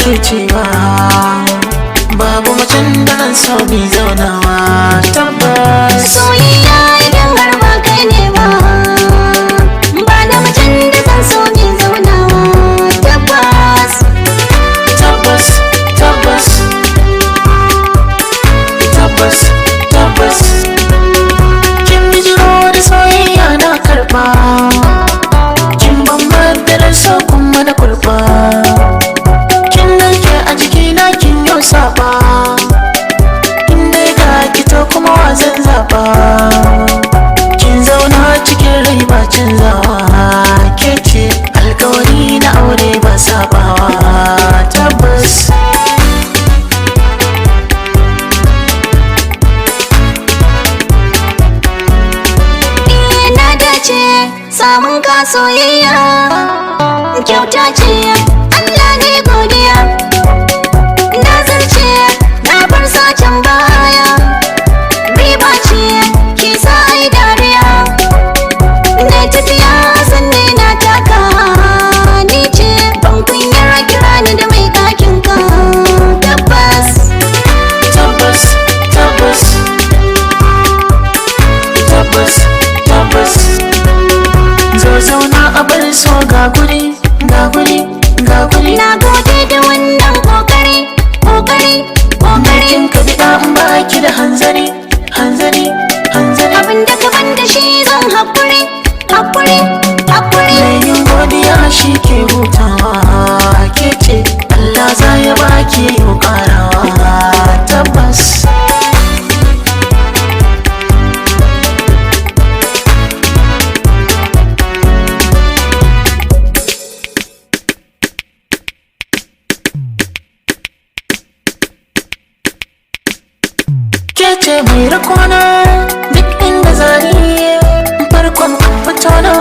ke ce ba, babu macen da nan so bi zaunawa. Tabbas soyayya idan har ba kai ne ba, ba da macen da zan so bi zaunawa. Tabbas tabbas tabbas tabbas tabbas kin bijiro da soyayya na karba, kin bambar da so kuma da kurba, kin narke a jikina kin yau saba, inda ga kito kuma wa zan zaba, kin zauna cikin rai ba canzawa, ke ce alkawari na aure ba sabawa. Tabbas na dace samun ka soyayya, kyauta ce Allah ne godiya. Na zarce na bar sacen baya, riba ce ke sa ai dariya. Na tafiya sanne na taka, ni ce ban kunyar kira ni da mai ɗakin ka. Tabbas tabbas tabbas tabbas tabbas zo zauna a bar so ga guri ga guri ga guri. na gode da wannan kokari kokari kokari. kin ka bi in ba ki da hanzari hanzari hanzari, Abinda ka ban da shi zan haƙuri haƙuri haƙuri. mai yin godiya shi ke hutawa, ke ce Allah za ya baki yau karawa. Tabbas ke ce mai rakona duk inda zani farkon fito na